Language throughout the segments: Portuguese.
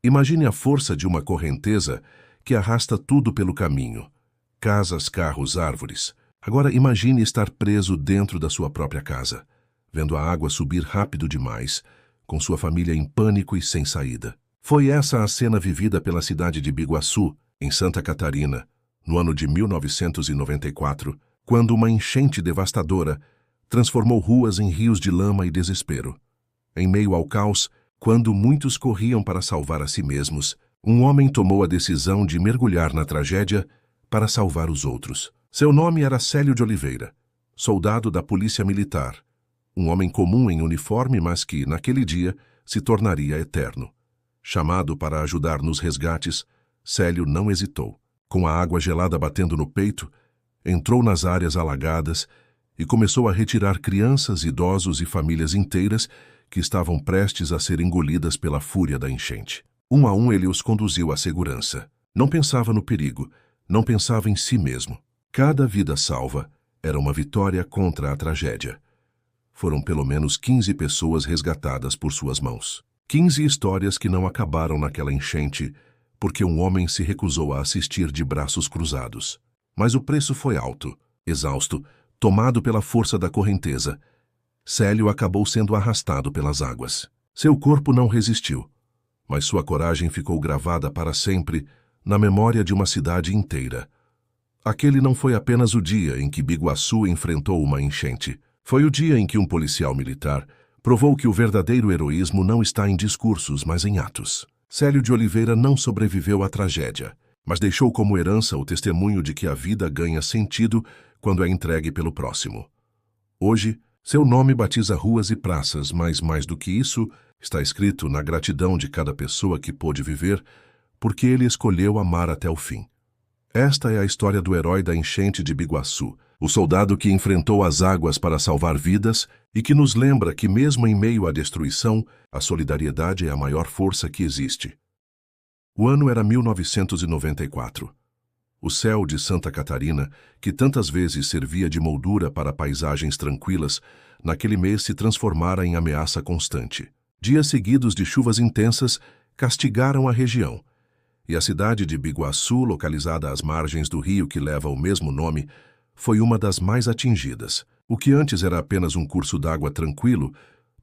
Imagine a força de uma correnteza que arrasta tudo pelo caminho. Casas, carros, árvores. Agora imagine estar preso dentro da sua própria casa, vendo a água subir rápido demais, com sua família em pânico e sem saída. Foi essa a cena vivida pela cidade de Biguaçu, em Santa Catarina, no ano de 1994, quando uma enchente devastadora transformou ruas em rios de lama e desespero. Em meio ao caos, quando muitos corriam para salvar a si mesmos, um homem tomou a decisão de mergulhar na tragédia para salvar os outros. Seu nome era Célio de Oliveira, soldado da Polícia Militar, um homem comum em uniforme, mas que, naquele dia, se tornaria eterno. Chamado para ajudar nos resgates, Célio não hesitou. Com a água gelada batendo no peito, entrou nas áreas alagadas e começou a retirar crianças, idosos e famílias inteiras que estavam prestes a ser engolidas pela fúria da enchente. Um a um ele os conduziu à segurança. Não pensava no perigo, não pensava em si mesmo. Cada vida salva era uma vitória contra a tragédia. Foram pelo menos 15 pessoas resgatadas por suas mãos. 15 histórias que não acabaram naquela enchente porque um homem se recusou a assistir de braços cruzados. Mas o preço foi alto. Exausto, tomado pela força da correnteza, Célio acabou sendo arrastado pelas águas. Seu corpo não resistiu, mas sua coragem ficou gravada para sempre na memória de uma cidade inteira. Aquele não foi apenas o dia em que Biguaçu enfrentou uma enchente. Foi o dia em que um policial militar provou que o verdadeiro heroísmo não está em discursos, mas em atos. Célio de Oliveira não sobreviveu à tragédia, mas deixou como herança o testemunho de que a vida ganha sentido quando é entregue pelo próximo. Hoje, seu nome batiza ruas e praças, mas mais do que isso, está escrito na gratidão de cada pessoa que pôde viver, porque ele escolheu amar até o fim. Esta é a história do herói da enchente de Biguaçu, o soldado que enfrentou as águas para salvar vidas e que nos lembra que mesmo em meio à destruição, a solidariedade é a maior força que existe. O ano era 1994. O céu de Santa Catarina, que tantas vezes servia de moldura para paisagens tranquilas, naquele mês se transformara em ameaça constante. Dias seguidos de chuvas intensas castigaram a região, e a cidade de Biguaçu, localizada às margens do rio que leva o mesmo nome, foi uma das mais atingidas. O que antes era apenas um curso d'água tranquilo,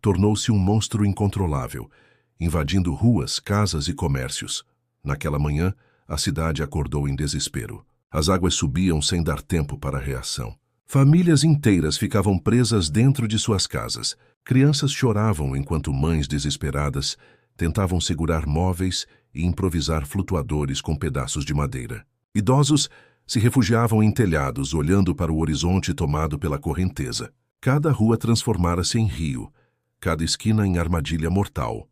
tornou-se um monstro incontrolável, invadindo ruas, casas e comércios. Naquela manhã, a cidade acordou em desespero. As águas subiam sem dar tempo para a reação. Famílias inteiras ficavam presas dentro de suas casas. Crianças choravam enquanto mães desesperadas tentavam segurar móveis e improvisar flutuadores com pedaços de madeira. Idosos se refugiavam em telhados, olhando para o horizonte tomado pela correnteza. Cada rua transformara-se em rio, cada esquina em armadilha mortal.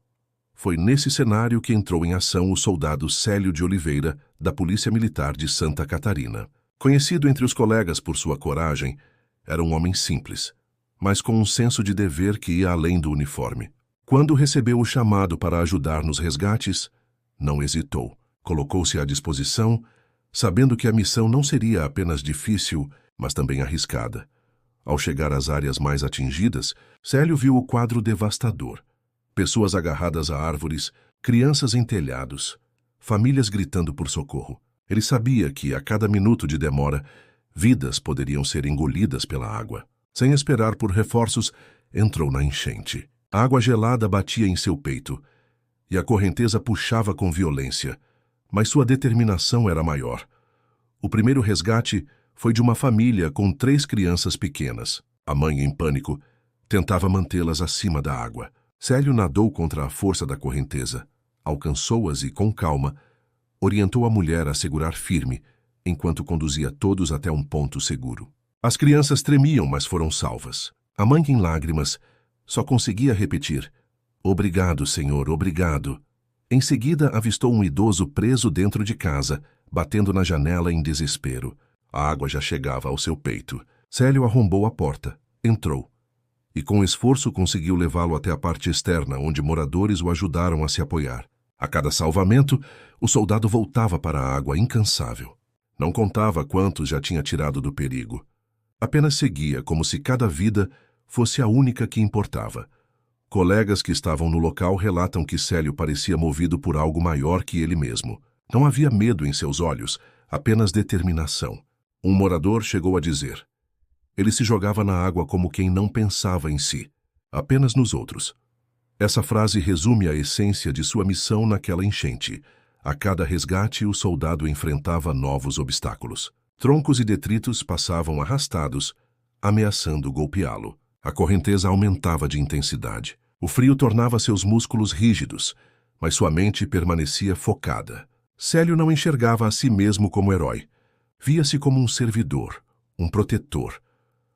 Foi nesse cenário que entrou em ação o soldado Célio de Oliveira, da Polícia Militar de Santa Catarina. Conhecido entre os colegas por sua coragem, era um homem simples, mas com um senso de dever que ia além do uniforme. Quando recebeu o chamado para ajudar nos resgates, não hesitou. Colocou-se à disposição, sabendo que a missão não seria apenas difícil, mas também arriscada. Ao chegar às áreas mais atingidas, Célio viu o quadro devastador. Pessoas agarradas a árvores, crianças em telhados, famílias gritando por socorro. Ele sabia que, a cada minuto de demora, vidas poderiam ser engolidas pela água. Sem esperar por reforços, entrou na enchente. A água gelada batia em seu peito, e a correnteza puxava com violência, mas sua determinação era maior. O primeiro resgate foi de uma família com 3 crianças pequenas. A mãe, em pânico, tentava mantê-las acima da água. Célio nadou contra a força da correnteza, alcançou-as e, com calma, orientou a mulher a segurar firme, enquanto conduzia todos até um ponto seguro. As crianças tremiam, mas foram salvas. A mãe, em lágrimas, só conseguia repetir: "Obrigado, Senhor, obrigado." Em seguida, avistou um idoso preso dentro de casa, batendo na janela em desespero. A água já chegava ao seu peito. Célio arrombou a porta, entrou, e com esforço conseguiu levá-lo até a parte externa, onde moradores o ajudaram a se apoiar. A cada salvamento, o soldado voltava para a água incansável. Não contava quantos já tinha tirado do perigo. Apenas seguia como se cada vida fosse a única que importava. Colegas que estavam no local relatam que Célio parecia movido por algo maior que ele mesmo. Não havia medo em seus olhos, apenas determinação. Um morador chegou a dizer: ele se jogava na água como quem não pensava em si, apenas nos outros. Essa frase resume a essência de sua missão naquela enchente. A cada resgate, o soldado enfrentava novos obstáculos. Troncos e detritos passavam arrastados, ameaçando golpeá-lo. A correnteza aumentava de intensidade. O frio tornava seus músculos rígidos, mas sua mente permanecia focada. Célio não enxergava a si mesmo como herói. Via-se como um servidor, um protetor,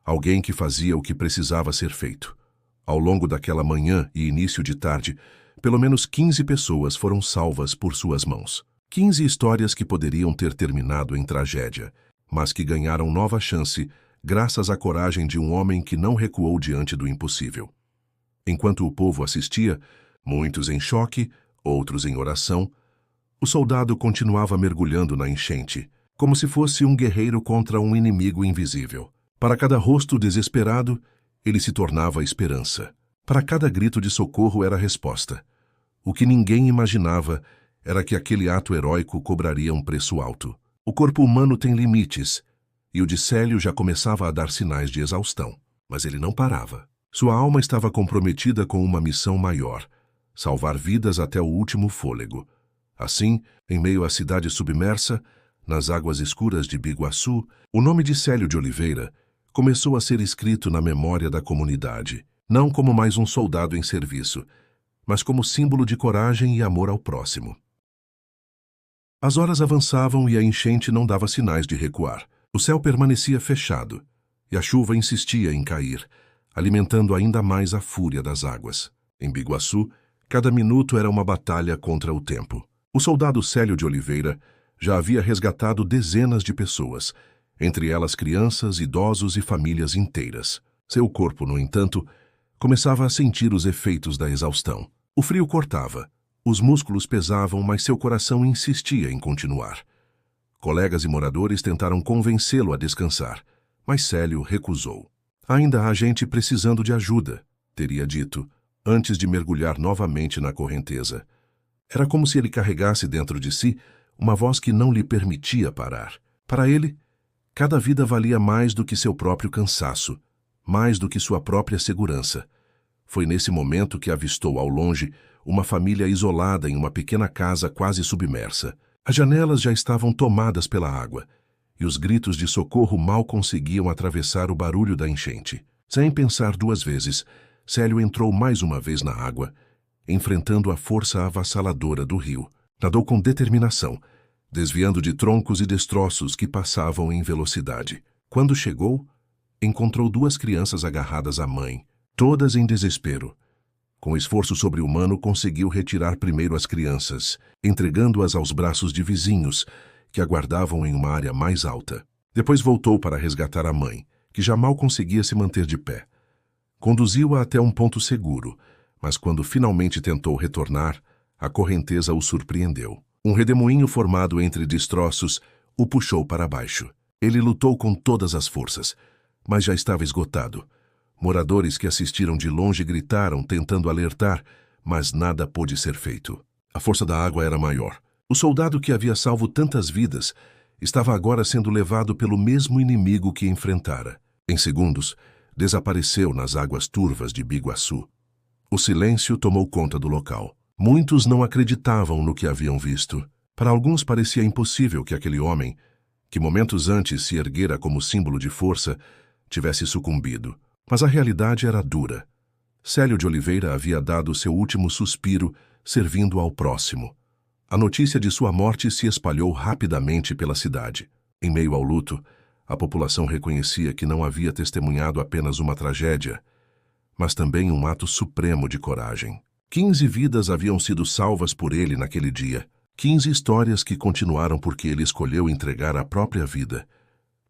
alguém que fazia o que precisava ser feito. Ao longo daquela manhã e início de tarde, pelo menos 15 pessoas foram salvas por suas mãos. 15 histórias que poderiam ter terminado em tragédia, mas que ganharam nova chance graças à coragem de um homem que não recuou diante do impossível. Enquanto o povo assistia, muitos em choque, outros em oração, o soldado continuava mergulhando na enchente, como se fosse um guerreiro contra um inimigo invisível. Para cada rosto desesperado, ele se tornava esperança. Para cada grito de socorro era resposta. O que ninguém imaginava era que aquele ato heróico cobraria um preço alto. O corpo humano tem limites, e o de Célio já começava a dar sinais de exaustão. Mas ele não parava. Sua alma estava comprometida com uma missão maior: salvar vidas até o último fôlego. Assim, em meio à cidade submersa, nas águas escuras de Biguaçu, o nome de Célio de Oliveira começou a ser escrito na memória da comunidade, não como mais um soldado em serviço, mas como símbolo de coragem e amor ao próximo. As horas avançavam e a enchente não dava sinais de recuar. O céu permanecia fechado, e a chuva insistia em cair, alimentando ainda mais a fúria das águas. Em Biguaçu, cada minuto era uma batalha contra o tempo. O soldado Célio de Oliveira já havia resgatado dezenas de pessoas, entre elas crianças, idosos e famílias inteiras. Seu corpo, no entanto, começava a sentir os efeitos da exaustão. O frio cortava, os músculos pesavam, mas seu coração insistia em continuar. Colegas e moradores tentaram convencê-lo a descansar, mas Célio recusou. Ainda há gente precisando de ajuda, teria dito, antes de mergulhar novamente na correnteza. Era como se ele carregasse dentro de si uma voz que não lhe permitia parar. Para ele, cada vida valia mais do que seu próprio cansaço, mais do que sua própria segurança. Foi nesse momento que avistou ao longe uma família isolada em uma pequena casa quase submersa. As janelas já estavam tomadas pela água, e os gritos de socorro mal conseguiam atravessar o barulho da enchente. Sem pensar duas vezes, Célio entrou mais uma vez na água, enfrentando a força avassaladora do rio. Nadou com determinação, desviando de troncos e destroços que passavam em velocidade. Quando chegou, encontrou duas crianças agarradas à mãe, todas em desespero. Com esforço sobre-humano, conseguiu retirar primeiro as crianças, entregando-as aos braços de vizinhos, que aguardavam em uma área mais alta. Depois voltou para resgatar a mãe, que já mal conseguia se manter de pé. Conduziu-a até um ponto seguro, mas quando finalmente tentou retornar, a correnteza o surpreendeu. Um redemoinho formado entre destroços o puxou para baixo. Ele lutou com todas as forças, mas já estava esgotado. Moradores que assistiram de longe gritaram, tentando alertar, mas nada pôde ser feito. A força da água era maior. O soldado que havia salvo tantas vidas estava agora sendo levado pelo mesmo inimigo que enfrentara. Em segundos, desapareceu nas águas turvas de Biguaçu. O silêncio tomou conta do local. Muitos não acreditavam no que haviam visto. Para alguns parecia impossível que aquele homem, que momentos antes se erguera como símbolo de força, tivesse sucumbido. Mas a realidade era dura. Célio de Oliveira havia dado seu último suspiro, servindo ao próximo. A notícia de sua morte se espalhou rapidamente pela cidade. Em meio ao luto, a população reconhecia que não havia testemunhado apenas uma tragédia, mas também um ato supremo de coragem. 15 vidas haviam sido salvas por ele naquele dia. 15 histórias que continuaram porque ele escolheu entregar a própria vida.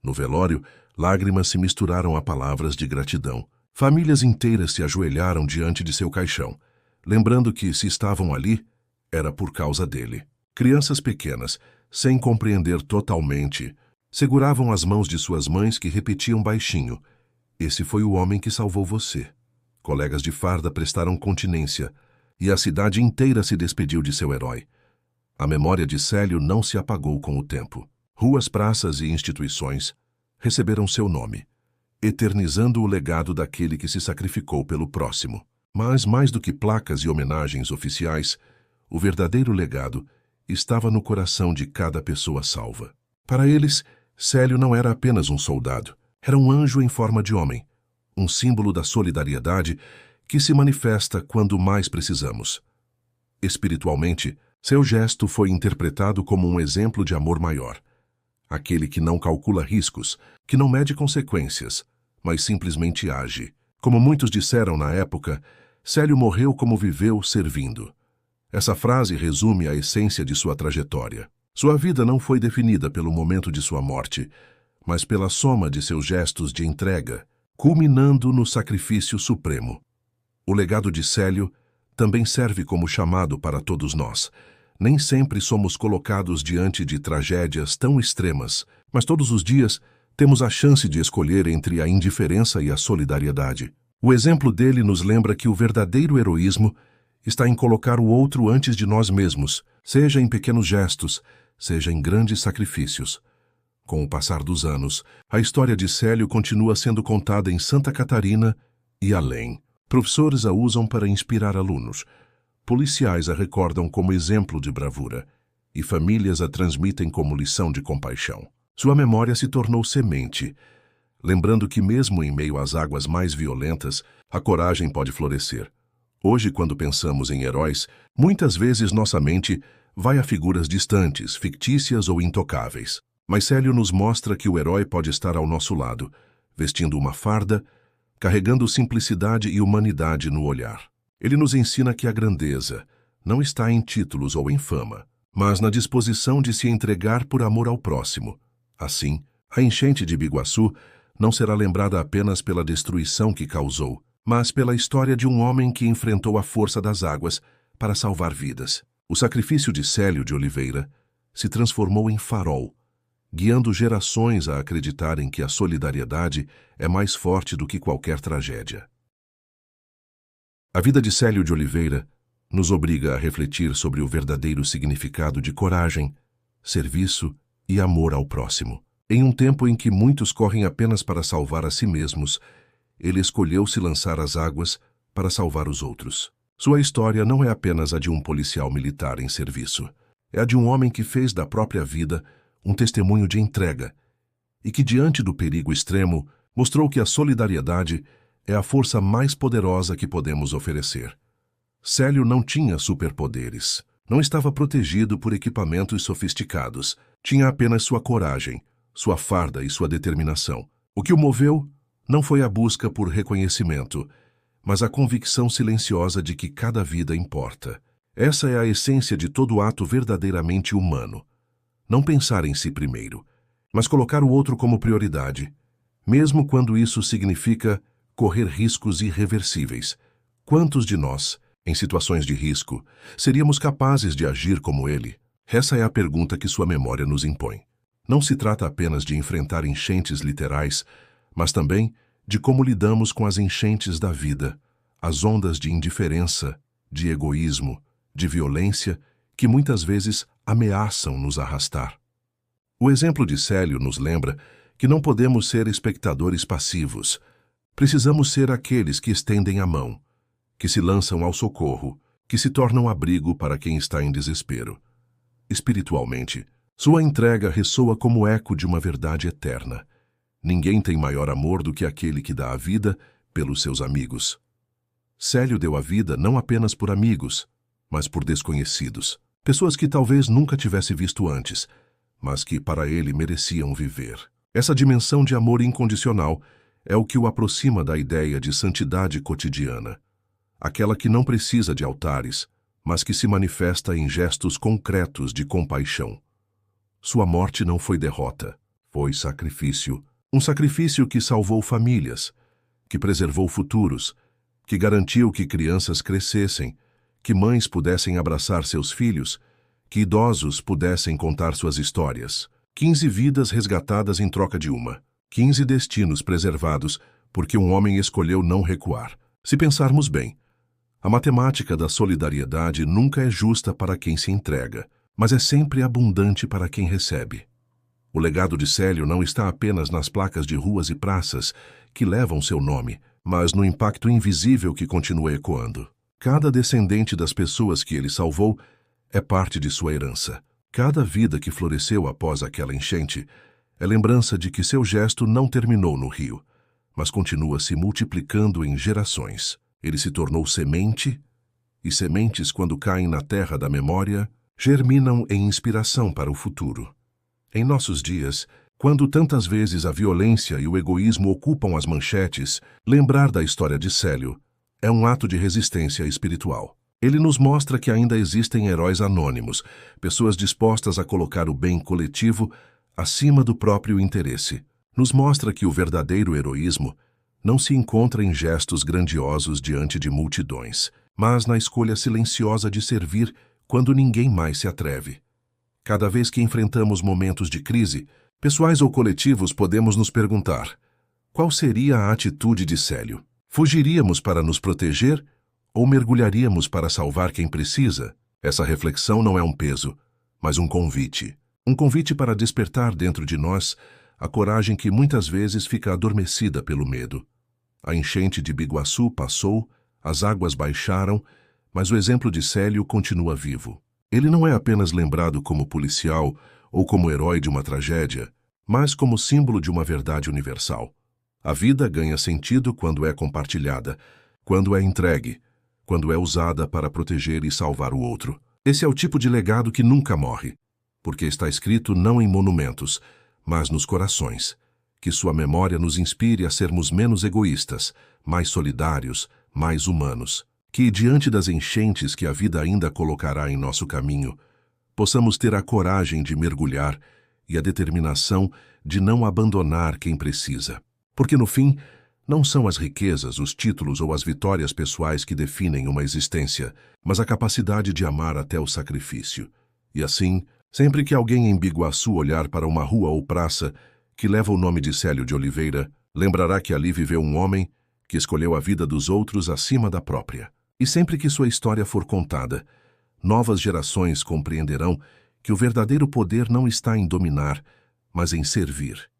No velório, lágrimas se misturaram a palavras de gratidão. Famílias inteiras se ajoelharam diante de seu caixão, lembrando que, se estavam ali, era por causa dele. Crianças pequenas, sem compreender totalmente, seguravam as mãos de suas mães que repetiam baixinho: "Esse foi o homem que salvou você." Colegas de farda prestaram continência, e a cidade inteira se despediu de seu herói. A memória de Célio não se apagou com o tempo. Ruas, praças e instituições receberam seu nome, eternizando o legado daquele que se sacrificou pelo próximo. Mas, mais do que placas e homenagens oficiais, o verdadeiro legado estava no coração de cada pessoa salva. Para eles, Célio não era apenas um soldado, era um anjo em forma de homem, um símbolo da solidariedade que se manifesta quando mais precisamos. Espiritualmente, seu gesto foi interpretado como um exemplo de amor maior. Aquele que não calcula riscos, que não mede consequências, mas simplesmente age. Como muitos disseram na época, Célio morreu como viveu servindo. Essa frase resume a essência de sua trajetória. Sua vida não foi definida pelo momento de sua morte, mas pela soma de seus gestos de entrega, culminando no sacrifício supremo. O legado de Célio também serve como chamado para todos nós. Nem sempre somos colocados diante de tragédias tão extremas, mas todos os dias temos a chance de escolher entre a indiferença e a solidariedade. O exemplo dele nos lembra que o verdadeiro heroísmo está em colocar o outro antes de nós mesmos, seja em pequenos gestos, seja em grandes sacrifícios. Com o passar dos anos, a história de Célio continua sendo contada em Santa Catarina e além. Professores a usam para inspirar alunos. Policiais a recordam como exemplo de bravura. E famílias a transmitem como lição de compaixão. Sua memória se tornou semente, lembrando que mesmo em meio às águas mais violentas, a coragem pode florescer. Hoje, quando pensamos em heróis, muitas vezes nossa mente vai a figuras distantes, fictícias ou intocáveis. Mas Célio nos mostra que o herói pode estar ao nosso lado, vestindo uma farda, carregando simplicidade e humanidade no olhar. Ele nos ensina que a grandeza não está em títulos ou em fama, mas na disposição de se entregar por amor ao próximo. Assim, a enchente de Biguaçu não será lembrada apenas pela destruição que causou, mas pela história de um homem que enfrentou a força das águas para salvar vidas. O sacrifício de Célio de Oliveira se transformou em farol, guiando gerações a acreditarem que a solidariedade é mais forte do que qualquer tragédia. A vida de Célio de Oliveira nos obriga a refletir sobre o verdadeiro significado de coragem, serviço e amor ao próximo. Em um tempo em que muitos correm apenas para salvar a si mesmos, ele escolheu se lançar às águas para salvar os outros. Sua história não é apenas a de um policial militar em serviço. É a de um homem que fez da própria vida um testemunho de entrega e que, diante do perigo extremo, mostrou que a solidariedade é a força mais poderosa que podemos oferecer. Célio não tinha superpoderes, não estava protegido por equipamentos sofisticados, tinha apenas sua coragem, sua farda e sua determinação. O que o moveu não foi a busca por reconhecimento, mas a convicção silenciosa de que cada vida importa. Essa é a essência de todo ato verdadeiramente humano. Não pensar em si primeiro, mas colocar o outro como prioridade, mesmo quando isso significa correr riscos irreversíveis. Quantos de nós, em situações de risco, seríamos capazes de agir como ele? Essa é a pergunta que sua memória nos impõe. Não se trata apenas de enfrentar enchentes literais, mas também de como lidamos com as enchentes da vida, as ondas de indiferença, de egoísmo, de violência, que muitas vezes ameaçam nos arrastar. O exemplo de Célio nos lembra que não podemos ser espectadores passivos. Precisamos ser aqueles que estendem a mão, que se lançam ao socorro, que se tornam abrigo para quem está em desespero. Espiritualmente, sua entrega ressoa como eco de uma verdade eterna. Ninguém tem maior amor do que aquele que dá a vida pelos seus amigos. Célio deu a vida não apenas por amigos, mas por desconhecidos. Pessoas que talvez nunca tivesse visto antes, mas que para ele mereciam viver. Essa dimensão de amor incondicional é o que o aproxima da ideia de santidade cotidiana. Aquela que não precisa de altares, mas que se manifesta em gestos concretos de compaixão. Sua morte não foi derrota, foi sacrifício. Um sacrifício que salvou famílias, que preservou futuros, que garantiu que crianças crescessem, que mães pudessem abraçar seus filhos, que idosos pudessem contar suas histórias. 15 vidas resgatadas em troca de uma. 15 destinos preservados porque um homem escolheu não recuar. Se pensarmos bem, a matemática da solidariedade nunca é justa para quem se entrega, mas é sempre abundante para quem recebe. O legado de Célio não está apenas nas placas de ruas e praças que levam seu nome, mas no impacto invisível que continua ecoando. Cada descendente das pessoas que ele salvou é parte de sua herança. Cada vida que floresceu após aquela enchente é lembrança de que seu gesto não terminou no rio, mas continua se multiplicando em gerações. Ele se tornou semente, e sementes, quando caem na terra da memória, germinam em inspiração para o futuro. Em nossos dias, quando tantas vezes a violência e o egoísmo ocupam as manchetes, lembrar da história de Célio é um ato de resistência espiritual. Ele nos mostra que ainda existem heróis anônimos, pessoas dispostas a colocar o bem coletivo acima do próprio interesse. Nos mostra que o verdadeiro heroísmo não se encontra em gestos grandiosos diante de multidões, mas na escolha silenciosa de servir quando ninguém mais se atreve. Cada vez que enfrentamos momentos de crise, pessoais ou coletivos, podemos nos perguntar: qual seria a atitude de Célio? Fugiríamos para nos proteger ou mergulharíamos para salvar quem precisa? Essa reflexão não é um peso, mas um convite. Um convite para despertar dentro de nós a coragem que muitas vezes fica adormecida pelo medo. A enchente de Biguaçu passou, as águas baixaram, mas o exemplo de Célio continua vivo. Ele não é apenas lembrado como policial ou como herói de uma tragédia, mas como símbolo de uma verdade universal. A vida ganha sentido quando é compartilhada, quando é entregue, quando é usada para proteger e salvar o outro. Esse é o tipo de legado que nunca morre, porque está escrito não em monumentos, mas nos corações. Que sua memória nos inspire a sermos menos egoístas, mais solidários, mais humanos. Que, diante das enchentes que a vida ainda colocará em nosso caminho, possamos ter a coragem de mergulhar e a determinação de não abandonar quem precisa. Porque, no fim, não são as riquezas, os títulos ou as vitórias pessoais que definem uma existência, mas a capacidade de amar até o sacrifício. E assim, sempre que alguém em Biguaçu olhar para uma rua ou praça que leva o nome de Célio de Oliveira, lembrará que ali viveu um homem que escolheu a vida dos outros acima da própria. E sempre que sua história for contada, novas gerações compreenderão que o verdadeiro poder não está em dominar, mas em servir.